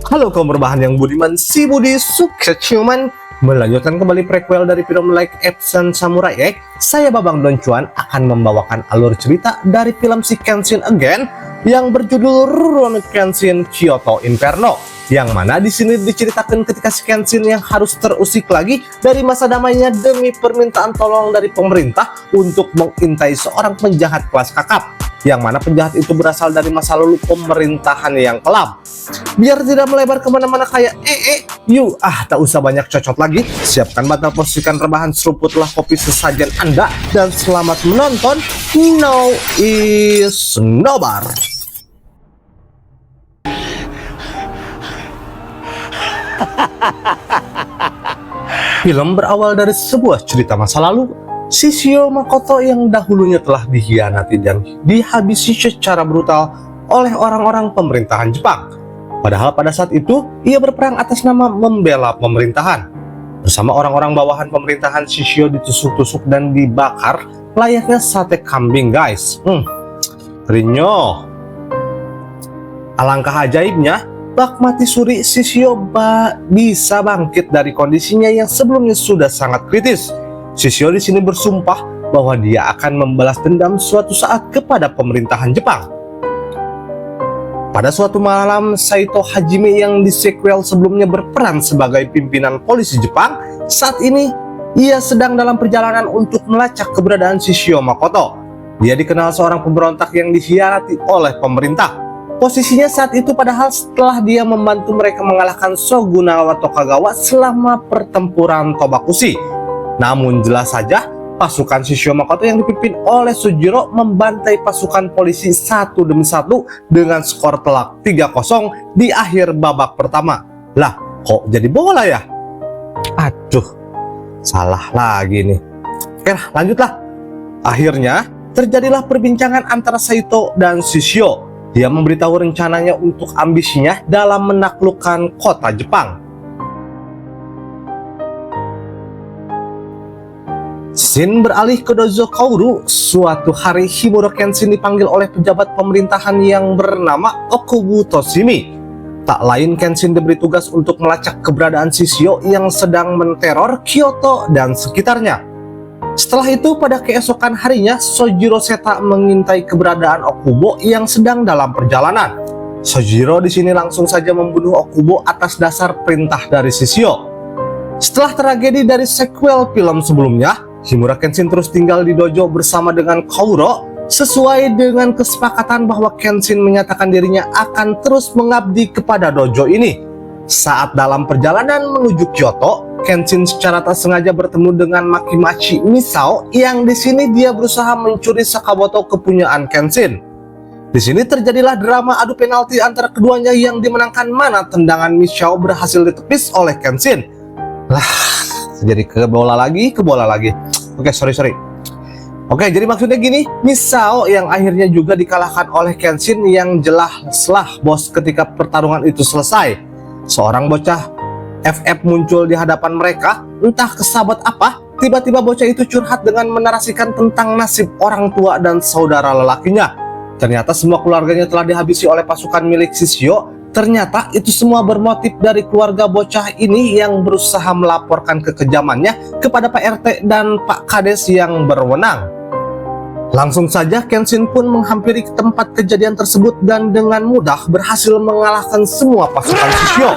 Halo kaum berbahan yang budiman, si Budi sukses ciuman. Melanjutkan kembali prequel dari film Like Action Samurai X, saya Babang Don Cuan akan membawakan alur cerita dari film si Kenshin Again yang berjudul Rurouni Kenshin Kyoto Inferno, yang mana di sini diceritakan ketika si Kenshin yang harus terusik lagi dari masa damainya demi permintaan tolong dari pemerintah untuk mengintai seorang penjahat kelas kakap, yang mana penjahat itu berasal dari masa lalu pemerintahan yang kelam. Biar tidak melebar kemana-mana kayak yuk tak usah banyak cocot lagi, siapkan bantal, posisikan rebahan, seruputlah kopi sesajen Anda, dan selamat menonton. Now is Nobar. Film berawal dari sebuah cerita masa lalu. Shishio Makoto yang dahulunya telah dikhianati dan dihabisi secara brutal oleh orang-orang pemerintahan Jepang. Padahal pada saat itu ia berperang atas nama membela pemerintahan. Bersama orang-orang bawahan pemerintahan, Shishio ditusuk-tusuk dan dibakar layaknya sate kambing, guys. Rinyo. Alangkah ajaibnya, bak mati suri Shishio bisa bangkit dari kondisinya yang sebelumnya sudah sangat kritis. Shishio di sini bersumpah bahwa dia akan membalas dendam suatu saat kepada pemerintahan Jepang. Pada suatu malam, Saito Hajime yang di sequel sebelumnya berperan sebagai pimpinan polisi Jepang, saat ini ia sedang dalam perjalanan untuk melacak keberadaan Shishio Makoto. Dia dikenal seorang pemberontak yang dikhianati oleh pemerintah. Posisinya saat itu padahal setelah dia membantu mereka mengalahkan Shogunawa Tokugawa selama pertempuran Tobakushi. Namun jelas saja pasukan Shishio Makoto yang dipimpin oleh Sojiro membantai pasukan polisi satu demi satu dengan skor telak 3-0 di akhir babak pertama. Lah, kok jadi bola ya? Aduh, salah lagi nih. Oke, lanjutlah. Akhirnya terjadilah perbincangan antara Saito dan Shishio. Dia memberitahu rencananya untuk ambisinya dalam menaklukkan kota Jepang. Scene beralih ke dojo Kaoru. Suatu hari Himuro Kenshin dipanggil oleh pejabat pemerintahan yang bernama Okubo Toshimi. Tak lain, Kenshin diberi tugas untuk melacak keberadaan Shishio yang sedang menteror Kyoto dan sekitarnya. Setelah itu pada keesokan harinya, Sojiro Seta mengintai keberadaan Okubo yang sedang dalam perjalanan. Sojiro di sini langsung saja membunuh Okubo atas dasar perintah dari Shishio. Setelah tragedi dari sequel film sebelumnya, Himura Kenshin terus tinggal di dojo bersama dengan Kaoru, sesuai dengan kesepakatan bahwa Kenshin menyatakan dirinya akan terus mengabdi kepada dojo ini. Saat dalam perjalanan menuju Kyoto, Kenshin secara tak sengaja bertemu dengan Makimachi Misao yang di sini dia berusaha mencuri Sakamoto kepunyaan Kenshin. Di sini terjadilah drama adu penalti antara keduanya yang dimenangkan mana tendangan Misao berhasil ditepis oleh Kenshin. Lah, jadi ke bola lagi. Oke, sorry. Oke, jadi maksudnya gini, Misao yang akhirnya juga dikalahkan oleh Kenshin yang jelaslah bos ketika pertarungan itu selesai. Seorang bocah FF muncul di hadapan mereka, entah kesabet apa, tiba-tiba bocah itu curhat dengan menarasikan tentang nasib orang tua dan saudara lelakinya. Ternyata semua keluarganya telah dihabisi oleh pasukan milik Shishio. Ternyata itu semua bermotif dari keluarga bocah ini yang berusaha melaporkan kekejamannya kepada Pak RT dan Pak Kades yang berwenang. Langsung saja Kenshin pun menghampiri tempat kejadian tersebut dan dengan mudah berhasil mengalahkan semua pasukan Shishio.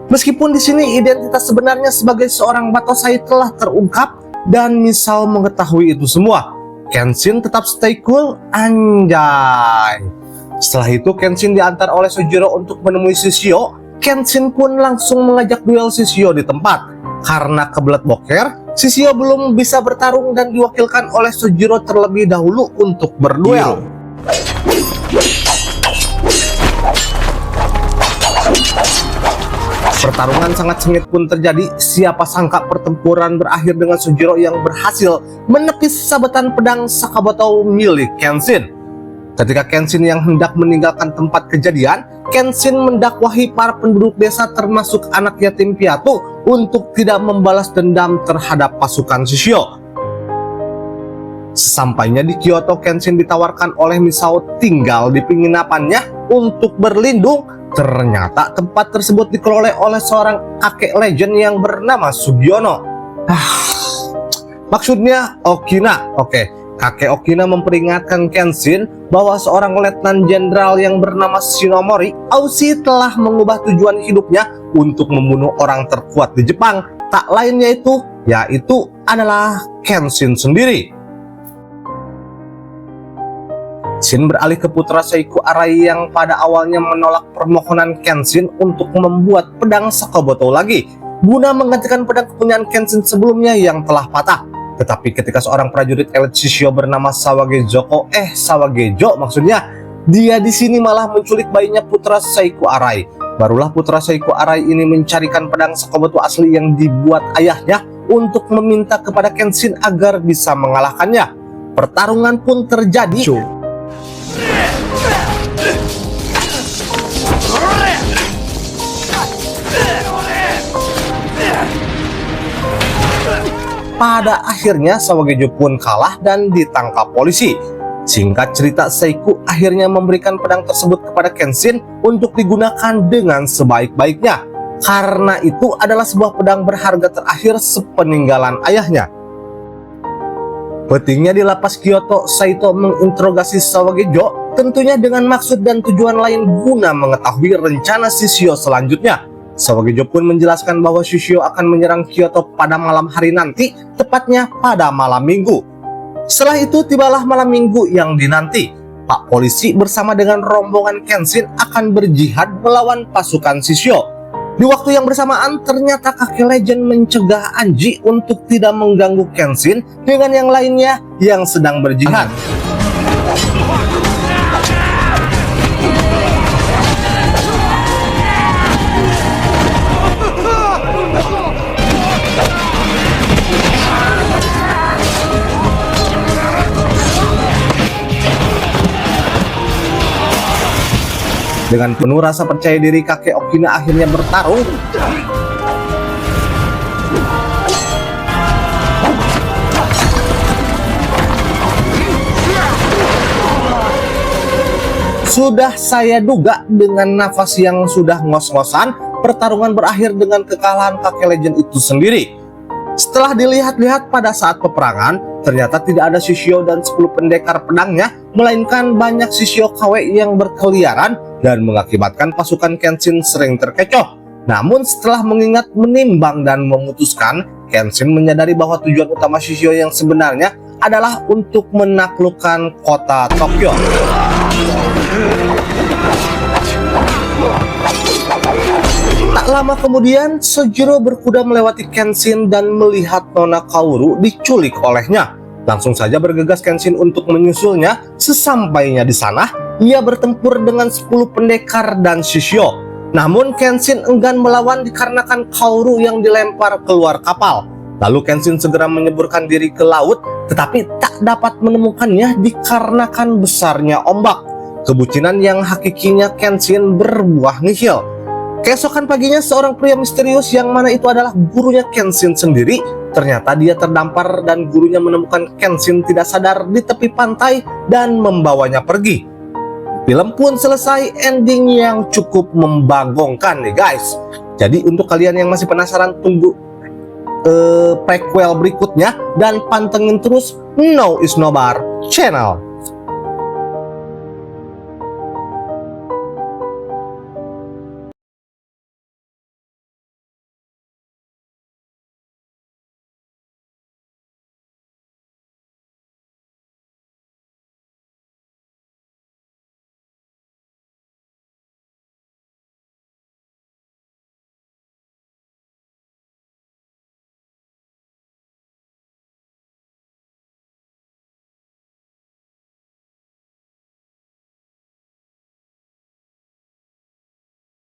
Meskipun di sini identitas sebenarnya sebagai seorang Batosai telah terungkap dan Misao mengetahui itu semua, Kenshin tetap stay cool, anjay. Setelah itu Kenshin diantar oleh Sojiro untuk menemui Shishio. Kenshin pun langsung mengajak duel Shishio di tempat. Karena kebelet boker, Shishio belum bisa bertarung dan diwakilkan oleh Sojiro terlebih dahulu untuk berduel. Pertarungan sangat sengit pun terjadi. Siapa sangka pertempuran berakhir dengan Sojiro yang berhasil menepis sabetan pedang Sakamoto milik Kenshin. Ketika Kenshin yang hendak meninggalkan tempat kejadian, Kenshin mendakwahi para penduduk desa termasuk anak yatim piatu untuk tidak membalas dendam terhadap pasukan Shishio. Sesampainya di Kyoto, Kenshin ditawarkan oleh Misao tinggal di penginapannya untuk berlindung. Ternyata tempat tersebut dikelola oleh seorang kakek legend yang bernama Sugiono. Maksudnya Okina. Kakek Okina memperingatkan Kenshin bahwa seorang letnan jenderal yang bernama Shinomori Aushi telah mengubah tujuan hidupnya untuk membunuh orang terkuat di Jepang. Tak lain yaitu adalah Kenshin sendiri. Shin beralih ke putra Seiku Arai yang pada awalnya menolak permohonan Kenshin untuk membuat pedang Sakamoto lagi guna menggantikan pedang kepunyaan Kenshin sebelumnya yang telah patah. Tetapi ketika seorang prajurit elit Shishio bernama Sawagejo maksudnya, dia di sini malah menculik bayinya putra Seiku Arai. Barulah putra Seiku Arai ini mencarikan pedang Sakamoto asli yang dibuat ayahnya untuk meminta kepada Kenshin agar bisa mengalahkannya. Pertarungan pun terjadi. Pada akhirnya Sawagejo pun kalah dan ditangkap polisi. Singkat cerita, Seiku akhirnya memberikan pedang tersebut kepada Kenshin untuk digunakan dengan sebaik-baiknya, karena itu adalah sebuah pedang berharga terakhir sepeninggalan ayahnya. Pentingnya di lapas Kyoto, Saito menginterogasi Sawagejo tentunya dengan maksud dan tujuan lain guna mengetahui rencana Shishio selanjutnya. Sawagejo pun menjelaskan bahwa Shishio akan menyerang Kyoto pada malam hari nanti, tepatnya pada malam Minggu. Setelah itu tibalah malam Minggu yang dinanti. Pak polisi bersama dengan rombongan Kenshin akan berjihad melawan pasukan Shishio. Di waktu yang bersamaan ternyata kakek legend mencegah Anji untuk tidak mengganggu Kenshin dengan yang lainnya yang sedang berjihad. Dengan penuh rasa percaya diri, kakek Okina akhirnya bertarung. Sudah saya duga dengan nafas yang sudah ngos-ngosan, pertarungan berakhir dengan kekalahan kakek legend itu sendiri. Setelah dilihat-lihat pada saat peperangan, ternyata tidak ada Shishio dan 10 pendekar pedangnya, melainkan banyak Shishio KW yang berkeliaran dan mengakibatkan pasukan Kenshin sering terkecoh. Namun setelah mengingat, menimbang, dan memutuskan, Kenshin menyadari bahwa tujuan utama Shishio yang sebenarnya adalah untuk menaklukkan kota Tokyo. Tak lama kemudian, Sojiro berkuda melewati Kenshin dan melihat Nona Kaoru diculik olehnya. Langsung saja bergegas Kenshin untuk menyusulnya. Sesampainya di sana, ia bertempur dengan 10 pendekar dan Shishio. Namun Kenshin enggan melawan dikarenakan Kaoru yang dilempar keluar kapal. Lalu Kenshin segera menyeburkan diri ke laut, tetapi tak dapat menemukannya dikarenakan besarnya ombak. Kebucinan yang hakikinya Kenshin berbuah nihil. Keesokan paginya, seorang pria misterius yang mana itu adalah gurunya Kenshin sendiri, ternyata dia terdampar dan gurunya menemukan Kenshin tidak sadar di tepi pantai dan membawanya pergi. Film pun selesai, ending yang cukup membagongkan nih guys. Jadi untuk kalian yang masih penasaran, tunggu prequel berikutnya dan pantengin terus No Is Nobar channel.